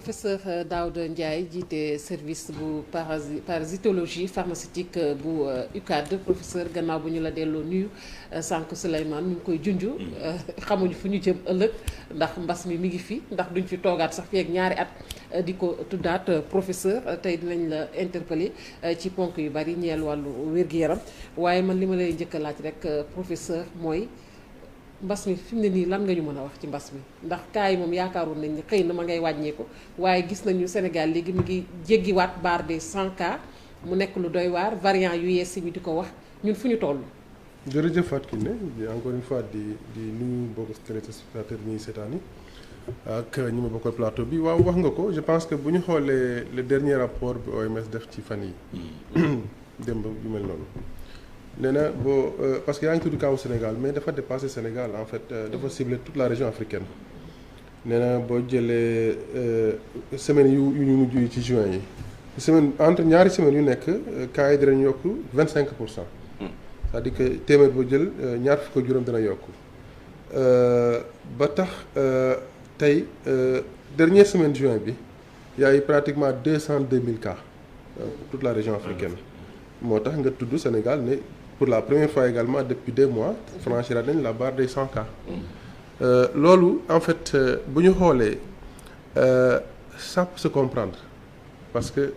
professeur Daouda Ndiaye jiite service bu parasitologie pharmaceutique bu UCAD professeur gannaaw bu ñu la delloo nuyu sànq Souleymane ñu ngi koy junj. xamuñu fu ñu jëm ëllëg ndax mbas mi ngi fi ndax duñ fi toogaat sax fi ak ñaari at di ko tuddaat professeur tey dinañ la interpeller ci ponk yu bari ñeel wàllu wér-gu-yaram waaye man li ma lay njëkk a laaj rek professeur mooy. mbas mi fi mu ne nii lan nga ñu mën a wax ci mbas mi ndax cas yi moom yaakaaroon nañ ni xëy na ma ngay wàññeeku waaye gis nañu Sénégal léegi mu ngi jéggiwaat barre des 100 cas mu nekk lu doy waar variant yu yees yi di ko wax ñun fu ñu toll. jërëjëf Fatou Kiné encore une fois di nuyu mbokku téléspectateurs ñuy seetaan yi ak ñi ma bokkal plateau bi waaw wax nga ko je pense que bu ñu xoolee le dernier rapport bi OMS def ci fan yi démb yu mel noonu. nee na boo parce que yaa ngi tudd kaw Sénégal mais dafa dépassé Sénégal en fait dafa ciblé toute la région africaine nee na boo jëlee semaines yu ñu mujj yi ci juin yi semaine entre ñaari semaines yu nekk cas yi dinañ yokk 25%. c'est-à-dire que téeméer boo jël ñaar fukk ak juróom dina yokk ba tax tey dernière semaine juin bi y a eu pratiquement 202 000 cas pour toute la région africaine moo tax nga tudd Sénégal ne. Pour la première fois également depuis 2 mois franchira nañ la barre des 100 cas loolu en fait bu ñu xoolee ça peut se comprendre parce que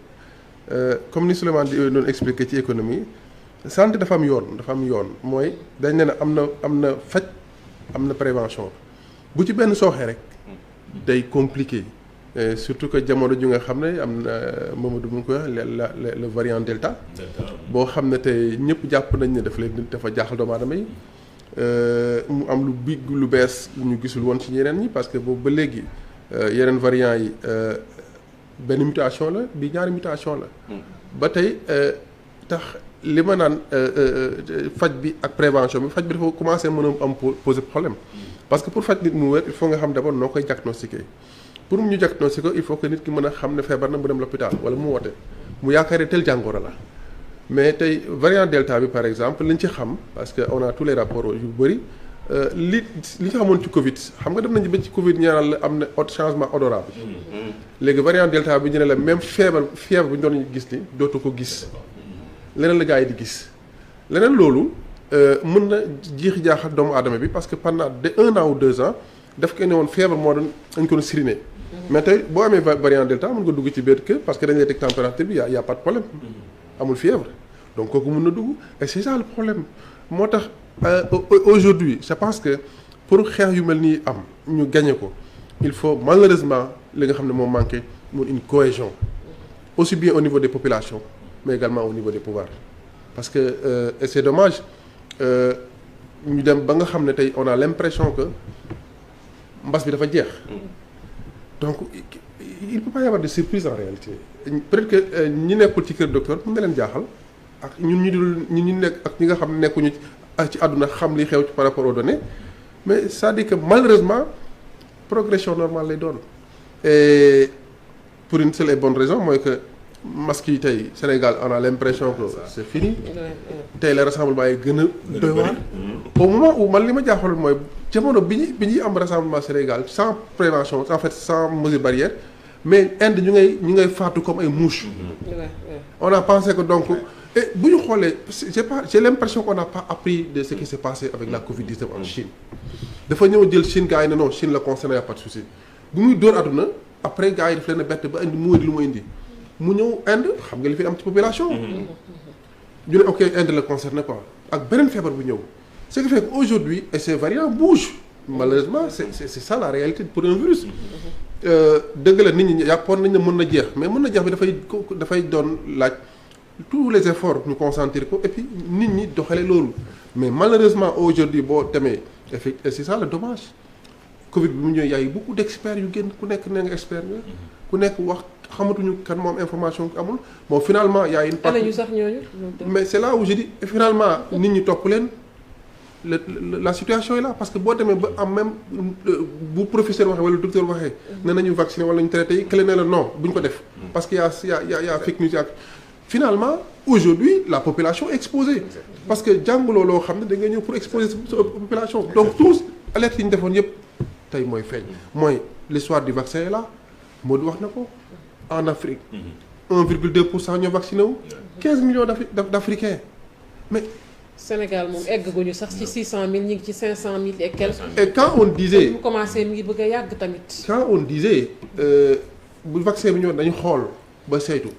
comme ni Souleymane di doon expliqué ci économie santé dafa am yoon mooy dañ ne am na faj am na prévention bu ci benn sooxee rek day compliqué surtout que jamono ju nga xam ne am na Mamadou mu ngi koy wax le variant Delta. boo xam ne tey ñëpp jàpp nañ ne dafa jaaxal doomu aadama yi mu am lu bees lu ñu gisul woon ci ñeneen ñi parce que boobu ba léegi yeneen variant yi benn mutation la bi ñaari mutation la. ba tey tax li ma naan faj bi ak prévention bi faj bi dafa commencé mën a am poser problème parce que pour faj nit mu wér il faut nga xam d'abord noo koy diagnostiquer. pour ñu diagnostiquer ko il faut que nit ki mën a xam ne feebar na mu dem l'hôpital wala mu woote mu yaakaaree tel jàngoro la mais tey variant delta bi par exemple liñ ci xam parce que on a tous les rapports yu bëri li ñu xamoon ci Covid xam nga dem nañu ba ci Covid ñaanal la am na changement odorat bi léegi variant delta bi ñu ne la même fièvre bu ñu doon gis ni dootu ko gis leneen la gars yi di gis leneen loolu mën na jiixi jaaxal doomu aadama bi parce que pendant de 1 an ou 2 ans daf ko ne woon fièvre moo doon dañ ko doon siriner mais tey boo amee variant delta mën nga dugg ci biir kër parce que dañ lay teg température bi y a pas de problème amul fièvre donc kooku mën na dugg et c'est ça le problème moo tax aujourd'hui je pense que pour xeex yu mel nii am ñu gagné ko il faut malheureusement li nga xam ne moo manqué mun une cohésion aussi bien au niveau des populations mais également au niveau des pouvoirs parce que et c'est dommage ñu dem ba nga xam ne tey on a l'impression que mbas bi dafa jeex donc il peut pas y avoir de surprise en réalité peut-être que ñi nekkul ci kër docteur mën na leen jaaxal ak ñun ñu nekk ak ñi nga xam ne nekkuñu ci àdduna xam li xew ci par rapport aux données mais c'est-à-dire que malheureusement progression normale lay doon et pour une seule et bonne raison mooy que masque yi tey Sénégal on a l'impression que c'est fini tey le rassemblement yi gën a doy waar au moment où man li ma jaaxaloon mooy jamono bi ñuy am rassemblement Sénégal sans prévention en fait sans mesure barrière mais Inde ñu ngay faatu comme ay mouches on a pensé que donc et bu ñu xoolee j'ai l'impression qu'on n'a pas appris de ce qui s'est passé avec la Covid-19 en Chine dafa ñëw jël Chine gars yi ne non Chine la concerné y a pas de souci bu muy dóor àdduna après gars yi daf leen a bett ba indi mu indi lu mu indi mu ñëw Inde xam nga li fi am ci population ñu ne ok Inde la concerné quoi ak beneen feebar bu ñëw ce qui fait qu'aujourd'hui et ces variants bougent malheureusement c'est ça la réalité pour un virus dëgg la nit ñi yàppoon nañ ne mën na jeex mais mën na jeex bi dafay doon laaj tous les efforts ñu consentir ko et puis nit ñi doxale loolu mais malheureusement aujourd'hui boo demee et c'est ça le dommage Covid bi mu ñëw yaay beaucoup d'experts yu génn ku nekk nee nga expert nga ku nekk wax xamatuñu kan moom information amul bon finalement y a une partie ñu sax ñooñu mais c'est là où je dis et finalement nit ñi topp leen la situation est là parce que boo demee ba am même bu professeur waxee wala docteur waxee ne nañu vacciner wala ñu traité yi kële ne la non buñ ko def parce que y a fake news finalement aujourd'hui la population est exposée parce que jànguloo loo xam ne da nga ñëw pour exposer sa population donc tous alerte yi ñu defoon yëpp tey mooy feeñ mooy l'histoire du vaccin est là Modou wax na ko en Afrique 1,2% ñoo vacciné wu 15 millions d'Africains mais Sénégal moom egguñu sax ci 600 000 ñu ngi ci 500 000 et quelques. et quand on disait mu commencé mi ngi bëgg a yàgg tamit. quand on disait bu vaccin bi ñëw dañu xool ba saytu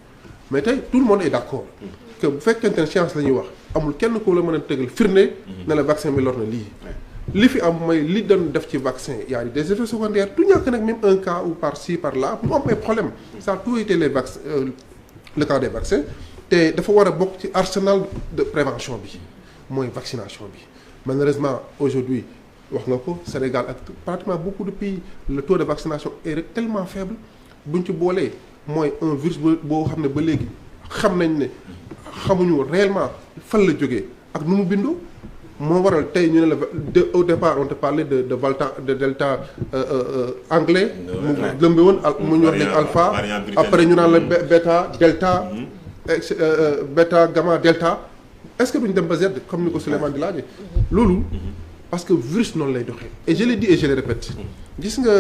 mais tey tout le monde est d'accord que bu fekkente ne science la ñuy wax amul kenn ko la mën a tëgal firnde ne la vaccin bi lor na lii li fi am mooy li doon def ci vaccin y a des effets secondaires du ñàkk nag même un cas ou par ci par là mu am ay problème ça a tout été les vaccins le cas des vaccins te dafa war a bokk ci arsenal de prévention bi mooy vaccination bi malheureusement aujourd'hui wax nga ko Sénégal ak pratiquement beaucoup de pays le taux de vaccination est tellement faible buñ ci boolee mooy un virus boo xam ne ba léegi xam nañ ne xamuñu réellement fan la jógee ak nu mu bindoo moo waral tey ñu ne la au départ on te parlait de delta anglais mu lëmbe woon mu ñu wax léegi alpha après ñu naan la bêta delta bêta gamma delta est-ce que duñ dem ba Z comme ni ko Souleymane di laajee loolu parce que virus noonu lay doxee et je l'ai dit et je le répète gis nga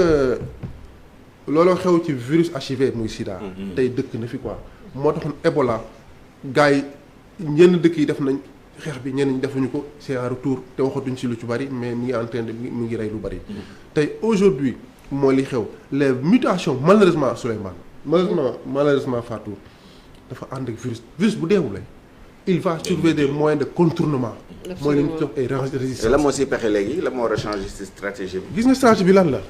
looloo xew ci virus HIV muy sida tey dëkk na fi quoi moo taxoon Ebola gars yi yenn dëkk yi def nañ xeex bi ñenn ñi defuñu ko c'est un retour te waxatuñ ci lu ci bari mais mi ngi en train de mi ngi rey lu bari tey aujourd'hui moo li xew les mutations malheureusement Souleymane malheureusement Fatou dafa ànd ak virus bu deewulee il va trouver des moyens de contournement mooy li ñu jox ay résistance la moo si pexe léegi la moo war a changer ci stratégie bi gis nga stratégie bi lan la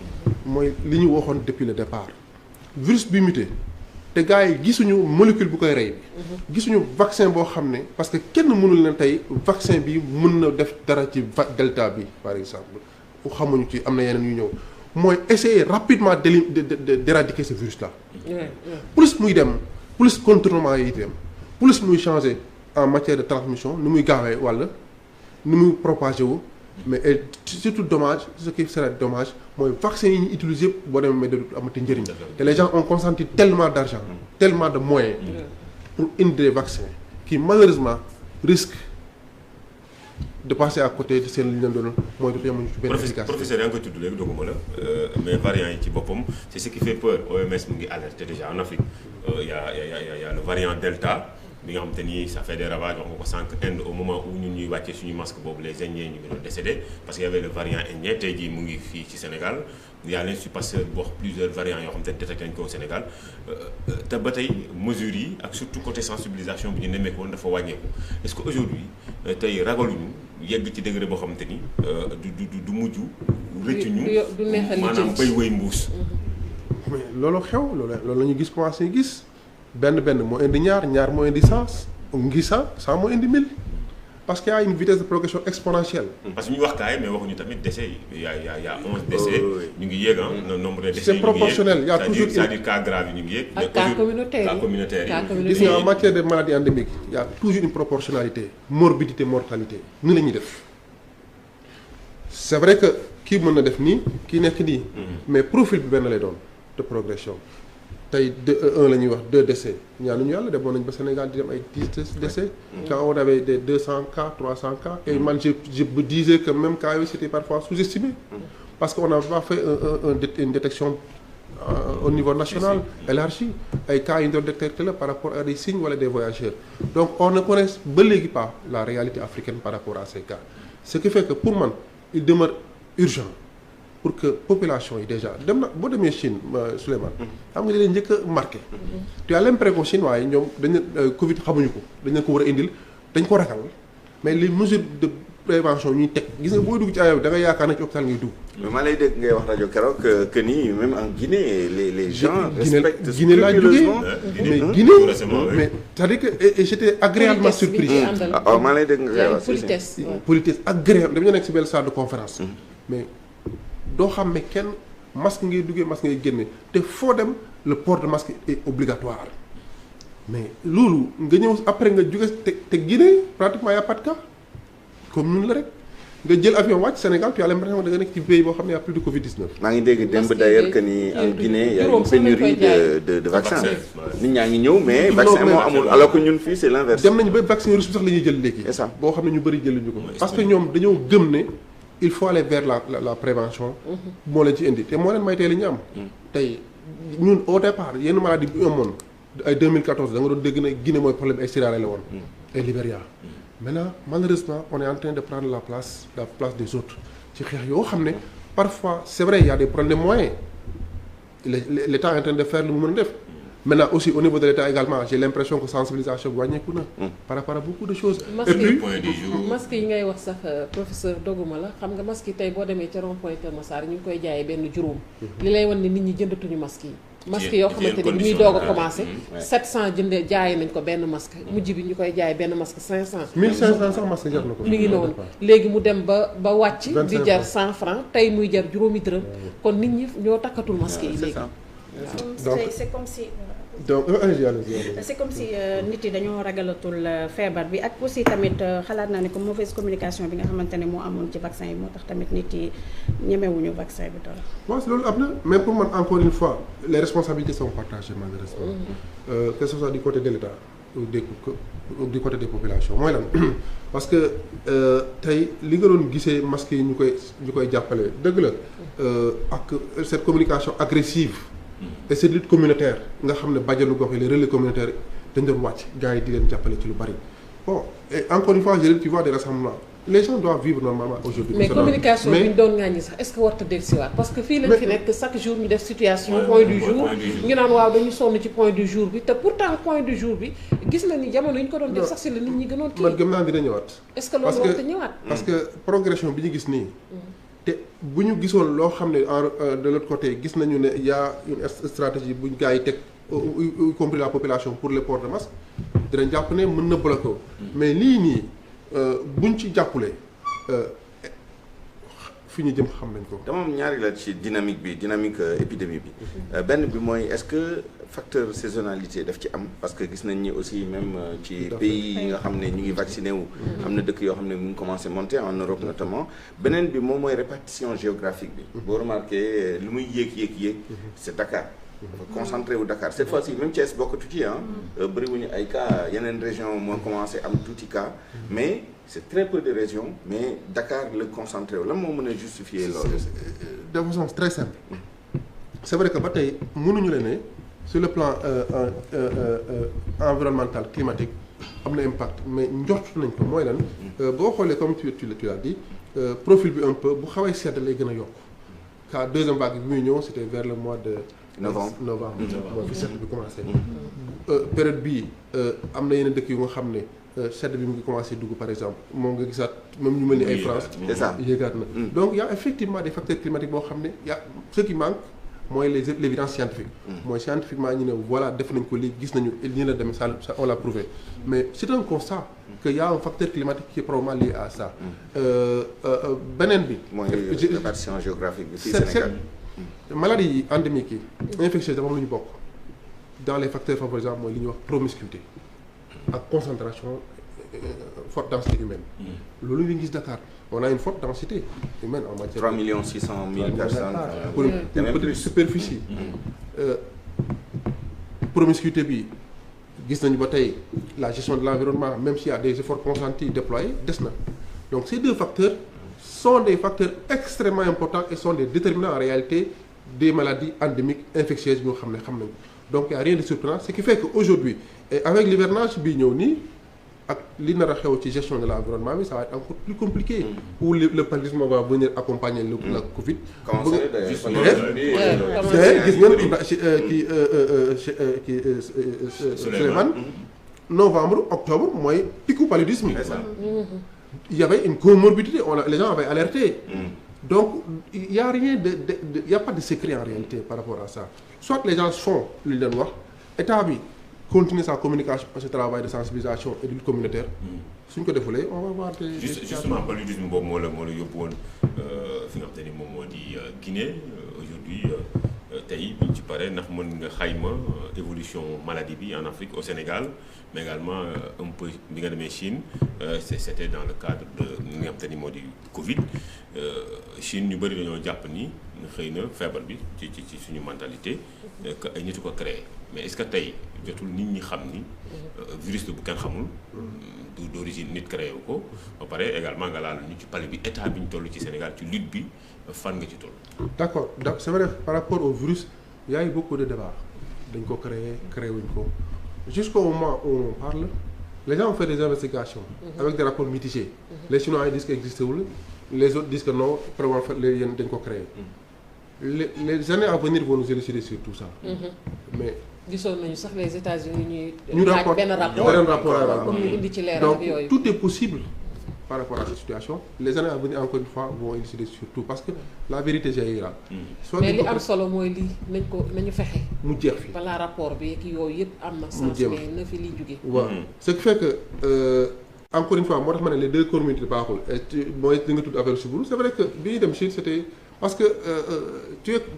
mooy li ñu waxoon depuis le départ virus bi muté te gars yi gisuñu molécule bu koy rey bi gisuñu vaccin boo xam ne parce que kenn mënul na tey vaccin bi mën na def dara ci delta bi par exemple xamuñu ci am na yeneen yu ñëw mooy essayer rapidement d'éradiquer ce virus là plus muy dem plus contournement yi dem plus muy changer en matière de transmission ni muy gaawee walla ni muy propagé wu mais surtout dommage ce qui serait dommage mooy vaccin yi ñu utilisé yëpp boo demee mais da amati njëriñ te les gens ont consenti tellement d'argent tellement de moyens pour indi des vaccins qui malheureusement risquent de passer à côté de seen li ñu leen doon mooy dafa yemuñu ci benn efficacité. professeur yaa ngi koy tudd léegi dogguma la mais variants yi ci boppam c'est ce qui fait peur OMS mu ngi alerté déjà en Afrique y a le variant Delta bi nga xam te ni ça fait des ravages wax nga ko sànq Inde au moment où ñun ñuy wàccee suñu masque boobu les Indiens ñu ngi doon décédé parce que y avait le variant indien tey jii mu ngi fii ci Sénégal y a l'Institut Pasteur bu wax plusieurs variants yoo xam te ne détecté nañ ko au Sénégal te ba tey mesures yi ak surtout côté sensibilisation bi ñu nemmeeku woon dafa wàññeeku est-ce que aujourd'hui tey ragaluñu yegg ci degré boo xam te ni du mujj rëccuñu maanaam bay wëy mbuus mais loolu xew loolu la ñu gis commencé gis benn moo indi ñaar moo indi 100 ngi 100 moo indi 1000 parce qu'il y a une vitesse de progression exponentielle. parce que ñu wax kaay mais waxuñu tamit décès yi y a 11 décès ñu ngi yéeg le nombre de décès c'est proportionnel y a toujours c'est-à-dire cas grave yi ñu ngi yéeg. ak cas communautaire yi gis nga en matière de maladies endémiques y a toujours une proportionnalité morbidité mortalité ni la ñuy def c'est vrai que kii mën na def nii kii nekk nii mais profil bi benn lay doon de progression. tey un la ñuy wax 2 décès ñaanuñu yàlla demoon nañ ba Sénégal di dem ay 10 décès. quand on avait des 200 cas 300 cas. et man je me disais que même cas yooyu c'était parfois sous-estimé. parce que on n'a pas fait une détection au niveau national élargi ay cas yu ñu doon détecté la par rapport à des signes wala des voyageurs. donc on ne connaît ba léegi pas la réalité africaine par rapport à ces cas ce qui fait que pour man il demeure urgent. pour que population yi déjà dem na boo demee Chine Souleymane xam nga leen njëkk a marqué tu as l'impression chinois yi ñoom dañu Covid xamuñu ko dañ ko war a indil dañ ko ragal mais les mesures de prévention ñuy teg gis nga booy dugg ci ayow da nga yaakaar na ci hôpital ngay dugg. mais maa lay dégg ngay wax rajo keroog que ni même en Guinée les gens respectent Guinée laa jógee mais Guinée mais c'est-à-dire que et j'étais agréablement surpris. maa lay dégg nga koy wax politesse agréable dañu nekk ci benn salle de conférence mais doo xam ne kenn masque ngay duggee masque ngay génne te foo dem le port de masque est obligatoire mais loolu nga ñëw après nga jóge te Guinée pratiquement y a pas de cas comme ñun la rek nga jël avion wàcc Sénégal tu as l'impression da nga nekk ci pays boo xam ne y a plus de Covid-19. maa ngi dégg démb d'ailleurs que ni en Guinée y a une pénurie de vaccins nit ñaa ngi ñëw mais vaccin moo amul alors que ñun fii c'est l'inverse. dem nañu ba vaccin russe bi sax la ñuy jël léegi. c'est ça boo xam ne ñu bëri jëluñu ko. parce que ñoom dañoo gëm ne. il faut aller vers la prévention moo leen ci indi te moo leen may tey li ñu am tey ñun au départ yenn maladie bi amoon ay 2014 da nga doon dégg ne Guinée mooy problème ay Sierra Leone la woon. et Libéria. maintenant malheureusement on est en train de prendre la place des autres ci xeex yoo xam ne parfois c'est vrai il y a des problèmes de moyens l'État est en train de faire lu mu mën a def. maintenant aussi au niveau de l'État également j'ai l'impression que sensibilisation bi wàññeeku na. par rapport à beaucoup de choses. et puis masque yi ngay wax sax professeur doguma la xam nga masque yi tey boo demee ca rond point Kër Massar ñu ngi koy jaayee benn juróom. li lay wan ne nit ñi jëndatuñu masque yi. masque yoo xamante ni bi muy doog a commencé 700 jëndee jaayee nañ ko benn masque mujj bi ñu koy jaay benn masque 500. 1500 sax masque jar na ko. mi ngi noonu léegi mu dem ba wàcc. di jar 100 francs tey muy jar juróomi dërëm. kon nit ñi ñoo takkatul masque yi léegi. donc c'est comme si. donc c'est comme si nit yi dañoo ragalatul feebar bi ak aussi tamit xalaat naa ne que mauvaise communication bi nga xamante ne moo amoon ci vaccin yi moo tax tamit nit yi ñemewuñu vaccin bi dara. waaw loolu am na mais pour man encore une fois les responsabilités sont partagées malheureusement. Que ce soit du côté de l'État ou du côté des populations mooy lan parce que tey li nga doon gisee masques yi ñu koy jàppale dëgg la ak cette communication agressive. et cette lutte communautaire nga xam ne bàjjenu gox yi les relais communautaires dañ doon wàcc gars yi di leen jàppale ci lu bari bon et encore une fois tu vois des rassemblements les gens doivent vivre normalement aujourd'hui. mais communication bi ñu doon ŋàññi sax est-ce que warut a dellusiwaat parce que fii lañ fi nekk chaque jour ñu def situation point du jour ñu naan waaw dañu sonn ci point du jour bi te pourtant point du jour bi gis na ni jamono yi ñu ko doon def sax si la nit ñi gënoon kii. man gëm naa dina ñëwaat. est-ce que loolu warut a ñëwaat. parce que progression bi ñu gis nii. te bu ñu gisoon loo xam ne de l'autre côté gis nañu ne y a une stratégie buñ gars yi teg y compris la population pour le port de masque dinañ jàpp ne mën na bloquer mais lii nii buñ ci jàppulee fi ñu jëm xam nañ ko. dama am ñaari la ci dynamique épidémie bi benn bi mooy est-ce que facteur saisonnalité daf ci am parce que gis nañ ni aussi même ci pays yi nga xam ne ñu ngi vacciné wu am na dëkk yoo xam ne mu ngi commencé monter en Europe notamment beneen bi moom mooy répartition géographique bi boo remarqué lu muy yéeg c'est Dakar dafa concentré wu Dakar cette fois-ci même Thiès bokkatu ci bëriwuñu ay cas yeneen région moo commencé am tuuti cas mais c'est très peu de régions mais Dakar la concentré wu lan moo mën a justifier loolu de façon très simple c'est vrai que ba tey mënuñu la ne sur le plan environnemental climatique am na impact mais njort nañ ko mooy lan boo xoolee comme tu l'as dit profil bi un peu bu xawee sedd lay gën a yokk car deuxième vague bi muy ñëw c'était vers le mois de novembre mooy fi sedd bi commencé période bii am na yeneen dëkk yu nga xam ne sedd bi mu ngi commencé dugg par exemple moom nga gisaat même ñu mel ni ay France yéegaat na donc y a effectivement des facteurs climatiques boo xam ne y a ce qui manque mooy l'évidence scientifique mooy scientifiquement ñu ne voilà def nañ ko léegi gis nañu nii la demee ça on l'a prouvé mais c'est un constat que y a un facteur climatique qui est probablement lié à ça beneen bi mooy répartition géographique bi fii Sénégal maladie endémique yi infectieuse dafa am lu ñu bokk dans les facteurs favorisants mooy li ñuy wax promiscuité ak concentration forte densité humaine loolu ñu gis Dakar on a une forte densité humaine en matière 3 600 000 personnes pour une petite superficie promiscuité bi gis nañu ba tey la gestion de l'environnement même s'il y a des efforts consentis déployés des na donc ces deux facteurs sont des facteurs extrêmement importants et sont des déterminants en réalité des maladies endémiques infectieuses yoo xam nañ donc il y a rien de surprenant ce qui fait que aujourd'hui et avec l'hivernage bii ñëw nii ak li nar a xew ci gestion de l'environnement bi ça va être encore plus compliqué où le paludisme va venir accompagner la Covid. gis ngeen Souleymane novembre octobre mooy picu paludisme. Il y avait une comorbidité les gens avaient alerté. Donc il y a rien il y a pas de secret en réalité par rapport à ça soit les gens font li leen wax état bi continuer sa communication ce travail de sensibilisation et de lutte communautaire suñ ko defulee on va voir justement paludisme boobu moo la yóbbu woon fi nga xam te ni moom moo di Guinée aujourd'hui tey buñ ci paree ndax mën nga xayma évolution maladie bi en Afrique au Sénégal mais également un peu bi nga demee Chine c'était dans le cadre de li nga xam te ni moo di Covid Chine ñu bëri dañoo jàpp ni xëy na feebar bi ci suñu mentalité que ay nit ko créé mais est-ce que tey jotul nit ñi xam ni virus bu kenn xamul d'origine nit créé wu ko ba pare également nga laal ñu ci pale bi état bi ñu toll ci Sénégal ci lutte bi fan nga ci toll. D'accord donc c'est vrai par rapport au virus y a eu beaucoup de débats dañ ko créé wuñ ko jusqu'au moment où on parle les gens ont fait des investigations avec des rapports mitigés les Chinois disent que existé wul les autres disent que non vraiment les yéen dañ ko créé les années à venir vont nous élucider sur tout ça mais gisoon nañu sax les États-Unis ñu laaj rapport benn rapport comme ñu indi ci leeral donc ak yooyu. tout est possible par rapport à cette situation les années à venir encore une fois vont élucider sur tout parce que la vérité jaillira soit mais li am solo mooy lii nañu fexe mu jeex fi balaa rapport bi ak yooyu yëpp am na sens mais na fi liy jóge waaw ce qui fait que encore une fois moo tax ma ne les deux communautés baaxul mooy li nga tudd affaire Sibourou c'est vrai que bi ñuy dem Chine c'était parce que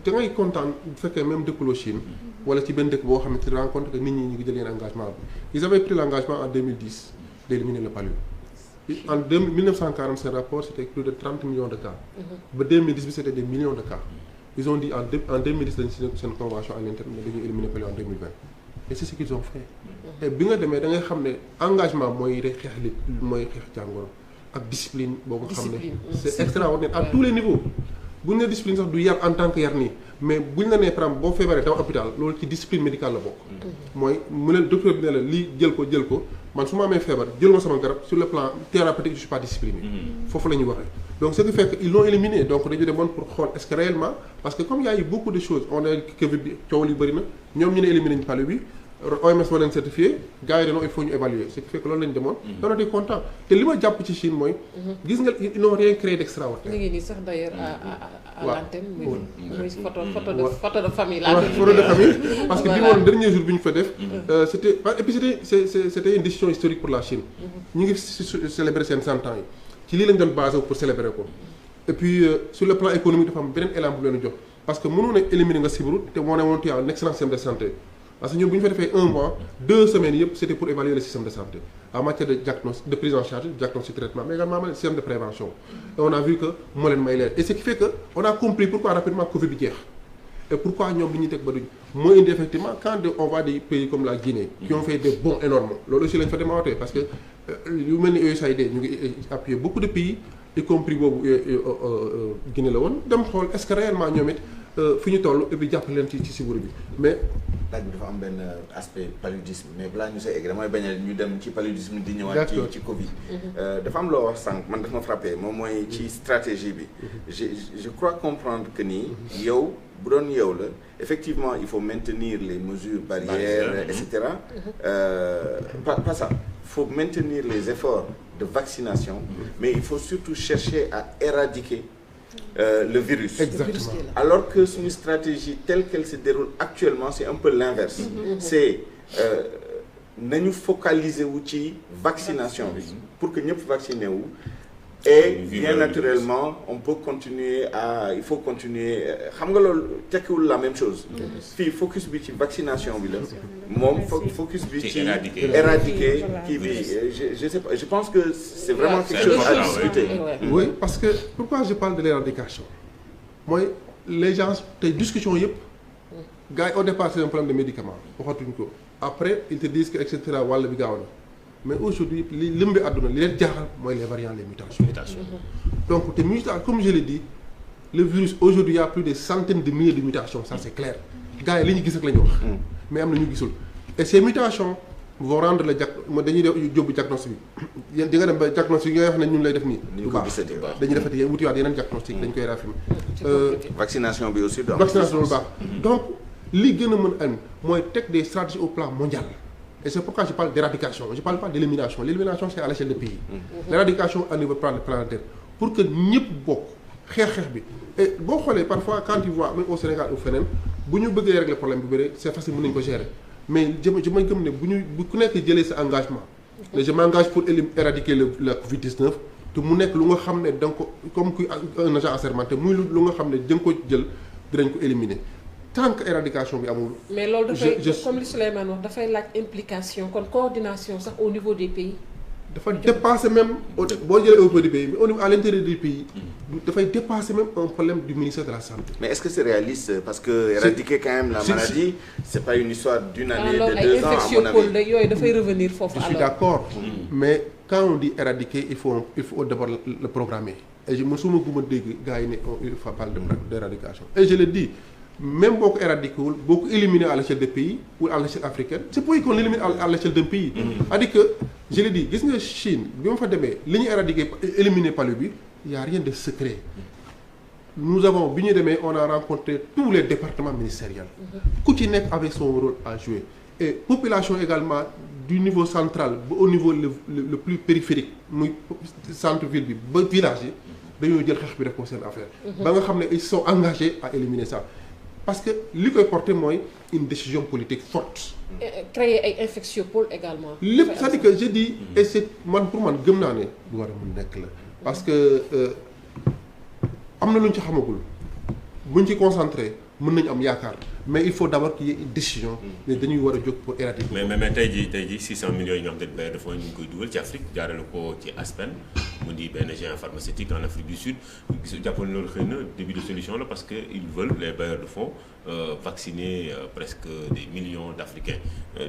da ngay kontaan bu fekkee même dëkkuloo Chine wala ci benn dëkk boo xam ne tu te rends compte que nit ñi ñu ngi jël yenn engagement bi ils avaient pris l'engagement en 2010 d'éliminer le palu en 1945 rapport c'était plus de 30 millions de cas ba 2010 bi c'était des millions de cas ils ont dit en 2010 dañu signé seen convention à l'interne ne dañuy éliminer palu en 2020 et c'est ce qu'ils ont fait et bi nga demee da ngay xam ne engagement mooy rek xeex li mooy xeex jàngoro ak discipline boo nga xam ne c'est extraordinaire à tous les niveaux bu ñu nee discipline sax du yar en tant que yar nii mais bu ñu la nee par exemple boo feebaree daw hôpital loolu ci discipline médicale la bokk mooy mu ne docteur bi ne la lii jël ko man su ma amee feebar jël ma sama garab sur le plan thérapeutique je suis pas discipliné foofu la ñuy waxee donc ce qui fait que ils l'ont éliminé donc dañu demoon pour xool est-ce que réellement parce que comme il y a eu beaucoup de choses on a Covid bi coow li bëri na ñoom ñu ne éliminé ñu palu bi OMS moo leen certifié gars yi dañoo il faut ñu évaluer ce qui fait que loolu lañu demoon on était content te li ma jàpp ci Chine mooy gis nga ils n'ont rien créé d'extraordinaire li ngi nii sax d'ailleurs à l'antenne muy photo de famille la photo de famille parce que bi moom dernier jour bi ñu fa def c'était et puis c'était une décision historique pour la Chine ñu ngi célébrer seen 100 ans yi ci lii lañ doon basé pour célébrer ko et puis sur le plan économique dafa am beneen élan bu leen jox parce que mënu ne éliminer nga sibiru te moo ne woon tu as un excellent système de santé parce que ñun bu ñu fa defee 1 mois 2 semaines yëpp c'était pour évaluer le système de santé en matière de diagnostic de prise en charge diagnostic traitement mais également le système de prévention et on a vu que moo leen may leer et ce qui fait que on a compris pourquoi rapidement Covid bi jeex et pourquoi ñoom li ñuy teg ba duñ moo indi effectivement quand on va des pays comme la Guinée qui ont fait des bons énormes loolu aussi lañ fa démontré parce que yu mel ni USAID ñu ngi appuyer beaucoup de pays y compris boobu Guinée la woon dem xool est-ce que réellement ñoom it fi ñu toll et puis jàppale leen ci sibiru bi mais laaj bi dafa am benn aspect paludisme mais balaa ñu say egg damay bañ a ñu dem ci paludisme di ñëwaat ci Covid dafa am loo wax sànq man dafa ma frappé moom mooy ci stratégie bi je crois comprendre que nii yow bu doon yow la effectivement il faut maintenir les mesures barrières et cetera pas ça il faut maintenir les efforts de vaccination mais il faut surtout chercher à éradiquer le virus. Exactement. Alors que suñu stratégie telle qu'elle se déroule actuellement c'est un peu l'inverse. C'est nañu focaliser wu ci vaccination bi pour que ñëpp vacciné wu et bien naturellement on peut continuer il faut continuer xam nga loolu tekkiwul la même chose fii focus bi ci vaccination bi la moom focus bi ci éradiquer kii bi je sais pas je pense que c'est vraiment quelque chose à discuter. Oui parce que pourquoi je parle de l'éradication mooy les gens tey discussion yëpp gars yi au départ c'est un problème de médicaments waxatuñ ko après ils te disent que et cetera wàll bi gaaw na mais aujourd'hui li lëmbi àdduna li leen jaaxal mooy les variants les mutations. Donc te mutations comme je l'ai dit le virus aujourd'hui il y a plus de centaines de milliers de mutations ça c'est clair gars yi li ñu gis ak la ñu wax mais am na ñu gisul et ces mutations vont rendre le dañuy def jóbbu diagnostic bi yéen di nga dem ba diagnostic yi nga wax ne ñun lay def nii du baax dañuy defati wutiwaat yeneen diagnostic dañ koy raffiner vaccination bi aussi vaccination lu baax donc li gën a mën am mooy teg des stratégies au plan mondial et c'est pourquoi je parle d'éradication je parle pas d'élimination l'élimination c'est à l'échelle des pays l'éradication à niveau planétaire pour que ñëpp bokk xeex bi et boo xoolee parfois quand tu vois même au Sénégal ou feneen bu ñu bëggee régler problème bi bëri c'est facile mën nañu ko gérer mais je may gëm ne bu ku nekk jëlee sa engagement ne je m'engage pour éradiquer la Covid-19 te mu nekk lu nga xam ne da nga ko comme un agent assermenté muy lu nga xam ne da nga ko jël dinañ ko éliminer tant que éradication bi amul. mais loolu dafay comme li Souleymane wax dafay laaj implication kon coordination sax au niveau des pays. dafa dépasser même boo jëlee au niveau des pays mais au niveau à l'intérieur des pays. dafay dépasser même un problème du ministère de la santé. mais est-ce que c'est réaliste parce que éradiquer quand même la maladie c'est pas une histoire d'une année de 2 ans à mon avis. yooyu dafay revenir foofu alors. Je suis d'accord mais quand on dit éradiquer il faut d'abord le programmer et je mësuma guma dégg gars yi ne il faut parler d'éradication et je le dis même boo ko éradiqué wul boo ko éliminé à l'échelle des pays ou à l'échelle africaine c'est pour qu'on l'élimine à l'échelle d'un pays. c'est-à-dire que je l'ai dit gis nga Chine bi ma fa demee li ñu éradiqué éliminé palu bi y a rien de secret. nous avons bi ñu demee on a rencontré tous les départements ministériels. ku ci nekk avec son rôle à jouer. et population également du niveau central ba au niveau le plus périphérique muy centre ville bi ba village yi dañoo jël xeex bi def ko seen affaire. ba nga xam ne ils sont engagés à éliminer ça. parce que li koy porter mooy une décision politique forte. créer ay infectiopôles également. lépp c'est-à-dire que je dis et c'est man pour man gëm naa ne du war a mun nekk la parce que am na lu ñu ci xamagul buñ ci concentré mën nañu am yaakaar mais il faut d'abord qu'il y ait une décision. ne dañuy war a jóg pour éradiquer. mais tey jii 600 millions yi nga xam ne bailleurs de fonds ñu ngi koy dugal ci Afrique jaarale ko ci Aspen mu di benn géant pharmaceutique en Afrique du Sud jàppal loolu xëy na début de solution la parce que ils veulent les bailleurs de fonds vacciner presque des millions d'Africains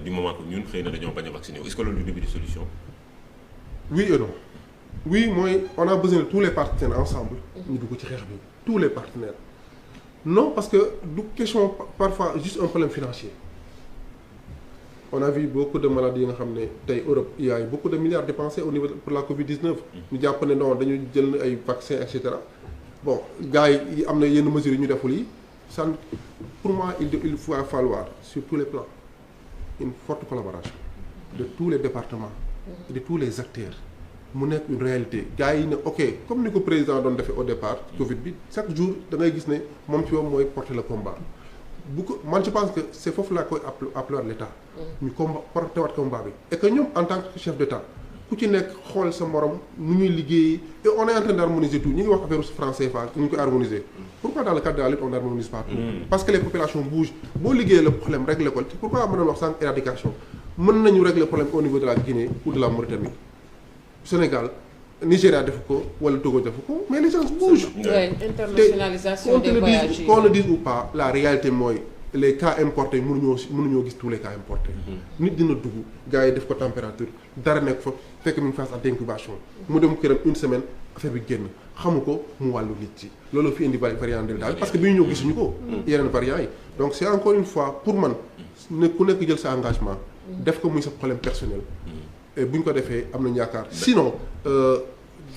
du moment que ñun xëy na dañoo bañ a vacciner est-ce que loolu du début de solution. oui et non oui mooy on a besoin de tous les partenaires ensemble. ñu dugg ci xeex bi tous les partenaires. non parce que du question parfois juste un problème financier on a vu beaucoup de maladies yi nga xam ne tey Europe il y a eu beaucoup de milliards dépensés au niveau pour la Covid-19. ñu jàpp ne non dañu jël ay vaccins et cetera bon gars yi am na yenn mesures yi ñu deful yi ça pour moi il faut falloir sur tous les plans une forte collaboration de tous les départements et de tous les acteurs. mu nekk une réalité gars yi ne ok comme ni ko président doon defee au départ Covid bi chaque jour da ngay gis ne moom ci moom mooy porter le combat bu ko man je pense que c'est foofu laa koy appeler l'État ñu combat porter waat combat bi et que ñoom en tant que chef d'État ku ci nekk xool sa morom nu ñuy liggéey et on est en train d'harmoniser tout ñu ngi wax affaire franc CFA ñu ngi koy harmoniser pourquoi dans le cadre de la lutte on n'harmonise pas tout parce que les populations bougent boo liggéeyee le problème régler ko pourquoi mën na wax sànq éradication mën nañu régler problème au niveau de la Guinée ou de la Mauritanie Sénégal Nigéria defu ko wala Togo defu ko mais les gens bougent. internationalisation des voyages qu'on le dise ou pas la réalité mooy les cas importés mënuñoo gis tous les cas importés. nit dina dugg gars yi def ko température dara nekk fa fekk mu ngi phase d'incubation mu dem këram une semaine affaire bi génn xamu ko mu wàllu nit ci loolu fi indi variant delta parce que bi ñu ñëw gisuñu ko. yeneen variants yi donc c'est encore une fois pour man ne ku nekk jël sa engagement. def ko muy sa problème personnel. bu ñu ko defee am nañu yaakaar sinon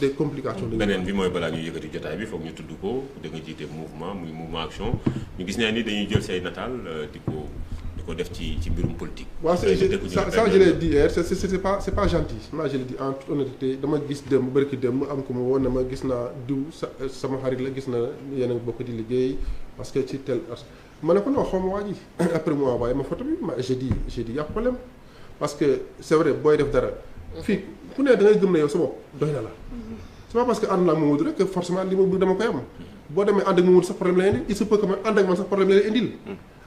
des complications. beneen bi mooy balaa ñuy yëkkati jotaay bi foog ñu tudd ko da nga jiite mouvement muy mouvement action ñu gis ne ni dañuy jël say nataal di ko def ci mbirum politique. waaw ça je l'ai dit hier c'est pas gentil moi je l'ai dit en toute honnêteté dama gis démb bërki démb am ko ma woon ne ma gis naa diw sama xarit la gis na yéen a bokk di liggéey parce que ci tel ma ne ko non xaw ma waa ji après moi waaye ma photo bi ma j'ai dit y a problème. parce que c'est vrai booy def dara fii ku ne da ngay gëm ne yow sa bopp doy na la c'est pas parce que ànd naa ak Mamadou rek que forcément li ma bëgg dama koy am boo demee ànd ak Mamadou sax problème lay indil il se peut que man ànd ak man sax problème lay indil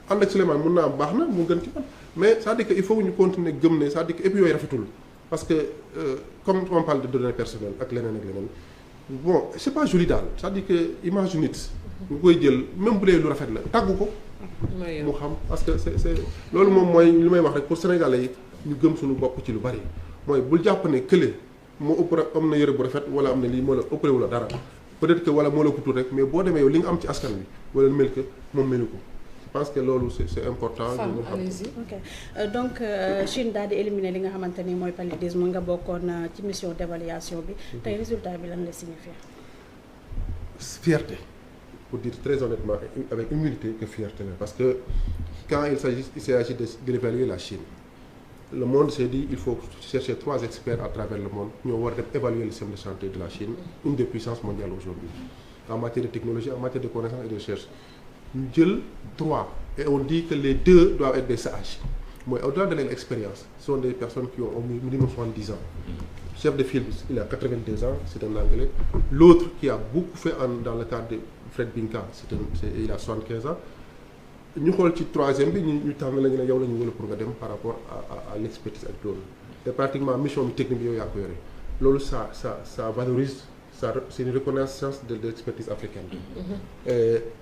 ànd ak Souleymane mun naa am baax na mu gën ci man mais c'est-à-dire que il faut ñu continuer gëm ne c'est-à-dire que et puis yooyu rafetul parce que comme on parle de données personnelles ak leneen bon c'est pas joli daal c'est-à-dire que image nit nga koy jël même bu dee lu rafet la tàggu ko mu xam parce que c'est loolu moom mooy li may wax rek pour Sénégalais yi ñu gëm suñu bopp ci lu bari mooy bul jàpp ne kële moo ëpp am na yëre bu rafet wala am na lii moo la ëppale wala dara peut-être que wala moo la ko tuut rek mais boo demee yow li nga am ci askan wi wala mel que moom melu ko je pense que loolu c'est important. ok donc Chine daal di éliminer li nga xamante ni mooy paludisme nga bokkoon ci mission d'évaluation bi tey résultat bi lan la signifier. fierté pour dire très honnêtement avec humilité que fierté la parce que quand il s'agit de l'évaluer la Chine. Le monde s'est dit il faut chercher 3 experts à travers le monde ñoo war a def évaluer le système de santé de la Chine une des puissances mondiales aujourd'hui en matière de technologie en matière de connaissance et de recherche ñu jël 3 et on dit que les 2 doivent être des sages mooy au-delà de leur expérience ce sont des personnes qui ont au minimum 70 ans chef de file il a 82 ans c'est un Anglais l'autre qui a beaucoup fait dans le cadre de Fred Binka il a 75 ans ñu xool ci 3e bi ñu tànn lañu ne yow la ñu wala pour nga dem par rapport à l'expertise ak loolu et pratiquement mission bi technique bi yow yaa ko yore loolu ça valorise ça c'est une reconnaissance de l'expertise africaine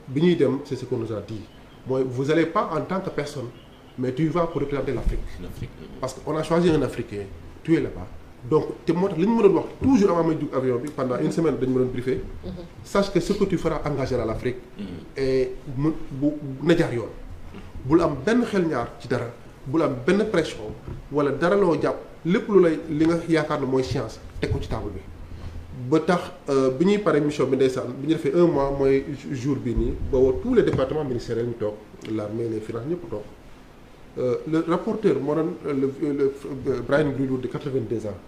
bi ñuy dem c'est ce qu'on nous a dit mooy vous allez pas en tant que personne mais tu vas pour représenter l'Afrique parce que on a choisi un Africain tu es là-bas donc te moo tax li ñu ma doon wax toujours avant may dugg avion bi pendant une semaine dañu ma doon briefé. sache que ce que tu feras engagera l'Afrique. et mu bu na jaar yoon. bul am benn xel ñaar ci dara bul am benn pression wala dara loo jàpp lépp lu lay li nga yaakaar ne mooy science teg ko ci table bi. ba tax bi ñuy pare mission bi ndeysaan bi ñu defee 1 mois mooy jour bi nii boobu tous les départements ministériels ñu toog l'armée les finances ñëpp toog le rapporteur moo doon le Brian Greenwood de 82 ans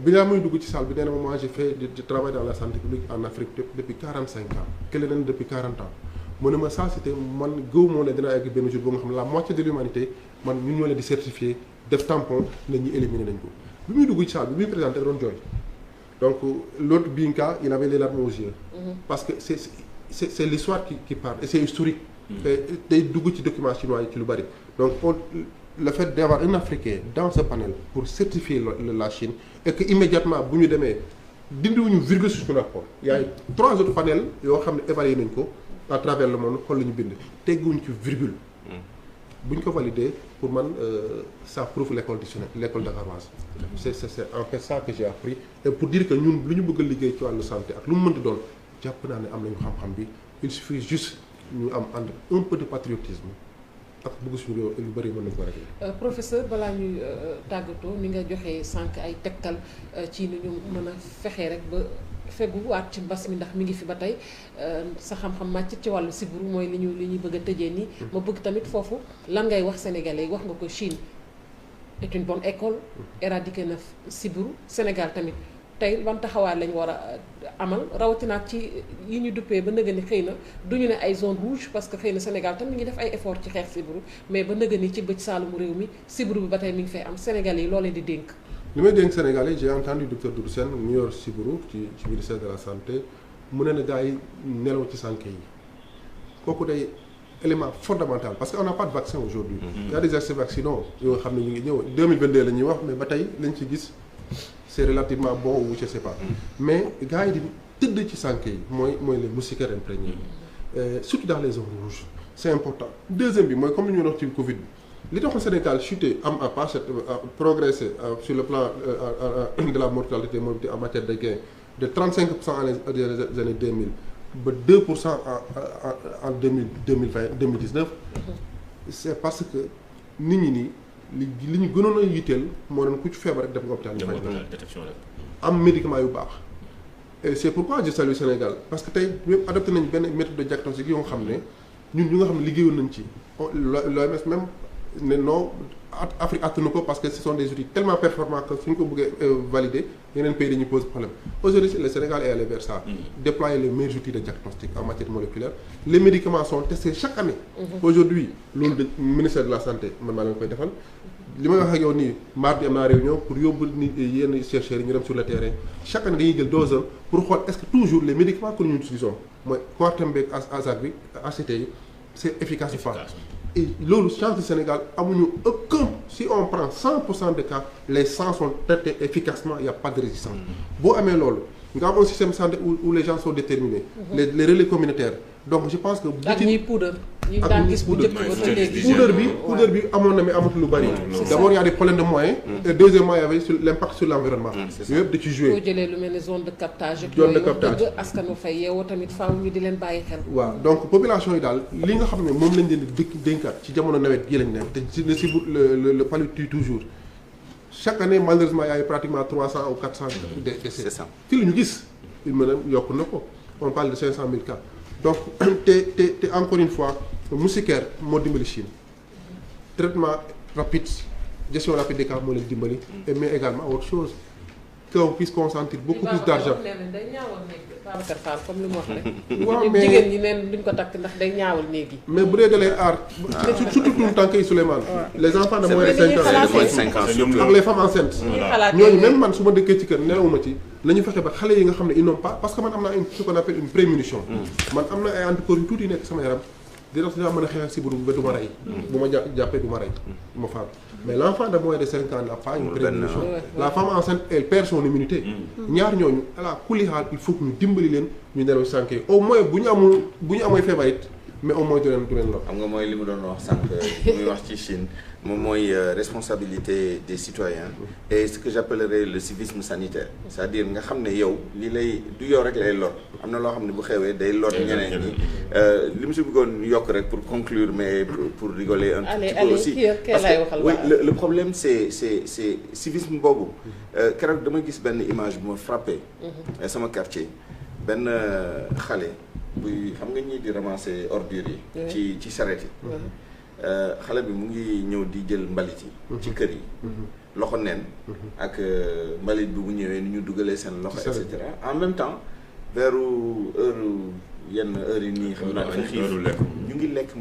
bi nga muy dugg ci salle bi nee na moi j'ai fait du travail dans la santé publique en Afrique depuis 45 ans kële leen depuis 40 ans mu ne ma ça c'était man gëw moo ne dinaa egg benn jour boo nga xam ne la moitié de l'humanité man ñun ñoo leen di certifier def tampon nañ ñu éliminer nañ ko bi muy dugg ci salle bi muy présenté doon jooy. Donc l'autre Binka, il avait les larmes aux yeux. Parce que c'est l'histoire qui parle et c'est historique. Tey dugg ci document chinois yi ci lu bari. Donc le fait d'avoir un Africain dans ce panel pour certifier la Chine et que immédiatement bu ñu demee dindiwuñu virgule sur suñu rapport. Il y a 3 autres panels yoo xam ne évalué nañ ko à travers le monde xool la ñu bind tegguwuñ ci virgule. bu ñu ko validé pour man ça prouve l'école dakaroise. c'est en fait ça que j'ai appris et pour dire que ñun lu ñu bëgg a liggéey ci wàllu santé ak lu mu mënti doon jàpp naa ne am nañu xam-xam bi il suffit juste ñu am ànd un peu de patriotisme ak bëgg suñu réew lu bëri mën nañu ko régler. Professeur balaa ñuy tàggatoo ni nga joxee sànq ay tegtal ci ni ñu mën a fexee rek ba feguwaat ci mbas mi ndax mi ngi fi ba tey sa xam-xam màcc ci wàllu sibiru mooy li ñuy bëgg a tëjee nii. ma bëgg tamit foofu lan ngay wax sénégalais wax nga ko Chine est une bonne école éradiqué na sibiru Sénégal tamit tey ban taxawaay lañ war a amal rawatina ci yi ñu duppee ba nëgë ni xëy na duñu ne ay zone rouge parce que xëy na Sénégal tam mi ngi def ay effort ci xeex sibiru mais ba nëgë ni ci bëj saalumu réew mi sibiru bi ba tey mi ngi fay am sénégalais yi loo leen di dénk. li may dénk Sénégalais j'ai entendu docteur Doudou Sène mu yor sibiru ci ministère de la santé mu ne na gars yi nelaw ci sànke yi kooku day élément fondamental parce que on n'a pas de vaccin aujourd'hui il y a des accès vaccinaux yoo xam ne ñu ngi ñëw 2022 la ñuy wax mais ba tey lañ ci gis c'est relativement bon ou je sais pas mais gars yi di tëdd ci sànke yi mooy les moustiquaires imprégnés surtout dans les zones rouges c'est important deuxième bi mooy comme li ñu wax ci Covid bi li taxoon Sénégal chuté am à pas progressé sur le plan de la mortalité morbidité en matière de gain de 35% en les années 2000 ba 2% en 2019 c'est parce que nit ñi nii li ñu gënoon a yitteel moo doon ku ci feebar rek def nga hôpital ñu faj am médicament yu baax et c'est pourquoi je salue Sénégal parce que tey même adopté nañ benn méthode de diagnostic yoo nga xam ne ñun ñu nga xam ne liggéeyoon nañ ci l'OMS même ne non Afrique attanu ko parce que ce sont des outils tellement performants que suñ ko bëggee valider yeneen pays dañuy pose problème aujourd'hui le Sénégal est allé vers ça déployer les meilleurs outils de diagnostic en matière moléculaire les médicaments sont testés chaque année aujourd'hui loolu de ministère de la santé man maa leen koy defal li may wax ak yow nii mardi am naa réunion pour yóbbu ni yenn chercheurs yi ñu dem sur le terrain chaque année dañuy jël doseur pour xool est-ce que toujours les médicaments que ñu utilisons mooy Coartem beeg AZAC bi ACT yi c'est efficace ou pas et loolu chance du Sénégal amuñu aucun si on prend 100% de cas les 100 sont traités efficacement il y a pas de résistance boo amee loolu nga am un système de santé où les gens sont déterminés les relais communautaires donc je pense que ak ñuy poudre ñu daan gis bu njëkk ba léegi poudre bi amoon na mais amatul lu bari d'abord il y a des problèmes de moyens et deuxièmement il y avait l'impact sur l'environnement yooyu yëpp da ci jouer boo jëlee lu mel ni zone de captage ak yooyu dëgg askanu fay yeewoo tamit faaw ñu di leen bàyyi xel waaw donc population yi daal li nga xam ne moom lañ leen di dénkaat ci jamono nawet gi lañ nekk te ci le palu tue toujours chaque année malheureusement il y a pratiquement 300 ou 400 décès ci lu ñu gis il mën a yokk na ko on parle de 500 000 cas donc te encore une fois moustiquaire moo dimbali Chine traitement rapide gestion rapide des cas moo leen dimbali mais également autre chose qu'on puisse consentir beaucoup plus d'argent. Babacar Fall comme li mu wax rek. waaw mais jigéen ñi neen duñ ko takk ndax day ñaawal néegi. mais bu dee dalee aar. surtout tout le temps kay Souleymane. les enfants de moins de 5 ans ak les femmes enceintes. ñooñu même man su ma dëkkee ci kër nelawuma ci. nañu fexe ba xale yi nga xam ne ils n'ont pas parce que man am naa ce qu'on appelle une prémunition. man am na ay anticorps yu tuuti yu nekk sama yaram. dina mën a xeex si bu ba du ma rey. bu ma jàppee du ma rey. du ma faatu mais l'enfant de moins de 5 ans n'a pas une prémunition. la femme enceinte elle perd son immunité. ñaar ñooñu ala kulli xaal il faut que ñu dimbali leen ñu nelaw sànq yi au moins bu ñu amee feebar it mais au moins du leen lor. xam nga mooy li mu doon wax sànq muy wax ci Chine moom mooy responsabilité des citoyens et ce que j'appellerais le civisme sanitaire c'est-à-dire nga xam ne yow li lay du yow rek lay lor am na loo xam ne bu xewee day lor ñeneen ñi li mu si bëggoon yokk rek pour conclure mais pour rigoler un petit peu aussi parce que oui le problème c'est civisme boobu keroog dama gis benn image bu ma frappé sama quartier benn xale buy xam nga ñii di ramasser ordures yi ci charrette yi xale bi mu ngi ñëw di jël mbalit yi ci kër yi loxo neen ak mbalit bi bu ñëwee ni ñu dugalee seen loxo et cetera en même temps vers yenn heure yi nii xam naa dafa xiif ñu ngi lekk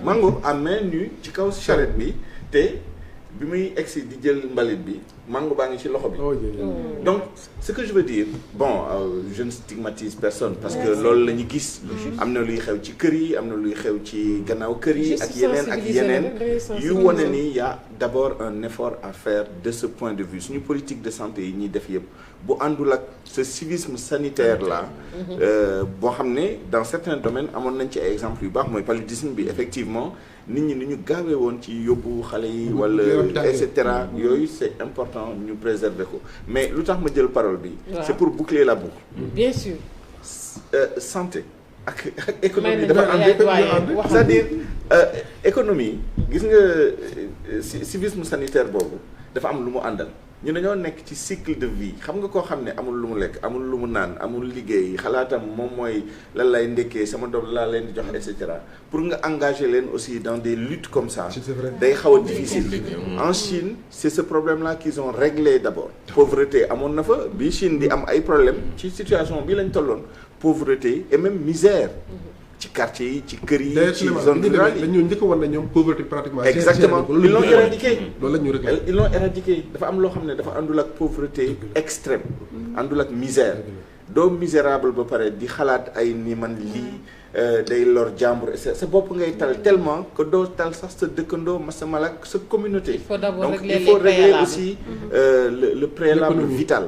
mango à main nue ci kaw charrette bi te bi muy egsi di jël mbalit bi mango baa ngi ci loxo bi donc ce que je veux dire bon je ne stigmatise personne parce que loolu la ñu gis am na luy xew ci kër yi am na luy xew ci gannaaw kër yi ak yeneen yu wane ni y a d'abord un effort à faire de ce point de vue suñu politique de santé yi ñuy def yëpp bu àndul ak ce civisme sanitaire là boo xam ne dans certains domaines amoon nañ ci ay exemples yu baax mooy paludisme bi effectivement nit ñi ni ñu gaawee woon ci yóbbu xale yi wala et cetera yooyu c'est important ñu préserver ko mais lu tax ma jël parole bi c'est pour boucler la boucle bien sûr santé ak économie dafa ànd c'est-à-dire économie gis nga civisme sanitaire boobu dafa am lu mu àndal ñu dañoo nekk ci cycle de vie xam nga koo xam ne amul lu mu lekk amul lu mu naan amul liggéey xalaatam moom mooy lan lay ndekkee sama doom laa leen di jox et cetera pour nga engager leen aussi dans des luttes comme ça day xaw a difficile en Chine c'est ce problème là qu'ils ont réglé d'abord pauvreté amoon na fa bi Chine di am ay problème ci situation bi lañ tolloon pauvreté et même misère ci quartier yi ci kër yi ci zone rurale yi dañu njëkk a wan ne ñoom pauvreté pratiquement exactement ils l'ont éradiqué loolu la ñu réglé ils l'ont éradiqué dafa am loo xam ne dafa àndul ak pauvreté extrême àndul ak misère doo misérable ba pare di xalaat ay ni man lii day lor jàmbur sa bopp ngay tal tellement que doo tal sax sa dëkkandoo ma sa malak sa communauté donc il faut régler aussi le préalable vital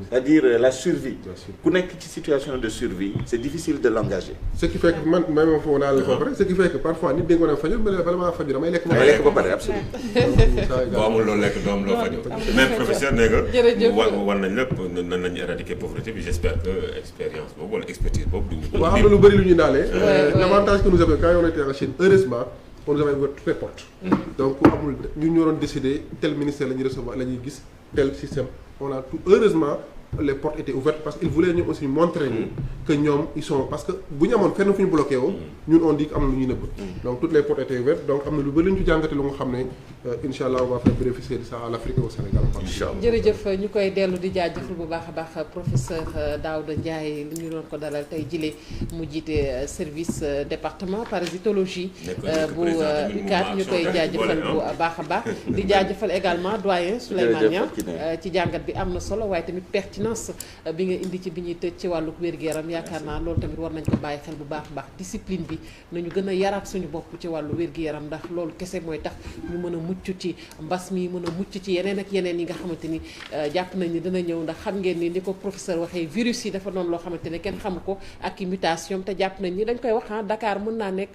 c'est-à-dire la survie ku nekk ci situation de survie c'est difficile de l'engager ce qui fait que man même foofu naa la foofu rek ce qui fait que parfois nit dénga ko ne faju mais bala maa faju damay lekk ba pare absolument boo amul loo lekk doo am loo faju mais professeur nee nga war nañ lépp nan nañu éradiquer pauvreté bi j'espère que expérience boobu wala expertise boobu duñu waaw am na lu bëri lu ñuy daale l'avantage que nous avons quand on était en Chine heureusement on nous avait ouvert toutes les portes donc amul ñun ñoo doon décider tel ministère la ñuy recevoir la ñuy gis tel système on a tout heureusement les portes étaient ouvertes parce qu'ils voulaient ñu aussi montrer ñu que ñoom ils sont parce que bu ñu amoon fenn fu ñu bloqué woo ñun on dit que am na lu ñuy nëbb donc toutes les portes étaient ouvertes donc am na lu bëri lu ñu ci jàngate lu nga xam ne incha allah on va faire bénéficier de ça à l'Afrique et au Sénégal jërëjëf ñu koy dellu di jaajëfal bu baax a baax professeur Daouda Ndiaye li ñu doon ko dalal tey jile mu jiite service département parasitologie bu UCAD ñu koy jaajëfal bu baax a baax di jaajëfal également doyen Souleymane Niang ci jàngat bi am na solo waaye tamit pertinence bi nga indi ci bi ñuy tëj ci wàllu wér-gu-yaram yaakaar naa loolu tamit war nañ ko bàyyi xel bu baax a baax discipline bi nañu gën a yaraat suñu bopp ci wàllu wér-gu-yaram ndax loolu kese mooy tax ñu mën a mucc ci mbas mi mën a mucc ci yeneen ak yeneen yi nga xamante ni jàpp nañ ni dina ñëw ndax xam ngeen ni ko professeur waxee virus yi dafa doon loo xamante ne kenn xamu ko ak i mutation te jàpp nañ ni dañ koy wax Dakar mën naa nekk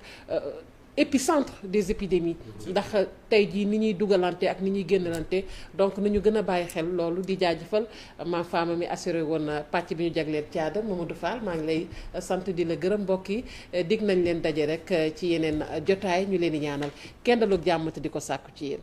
épicentre des épidémies ndax tey jii ni ñuy dugalante ak ni ñuy génnalante donc nañu gën a bàyyi xel loolu di jaajëfal ma femme mi assuré woon pàcc bi ñu jagleel caada Mamadou Fall maa ngi lay sant di la gërëm mbokk yi dig nañ leen daje rek ci yeneen jotaay ñu leen di ñaanal kenn daloo jàmm te di ko sàkku ci yéen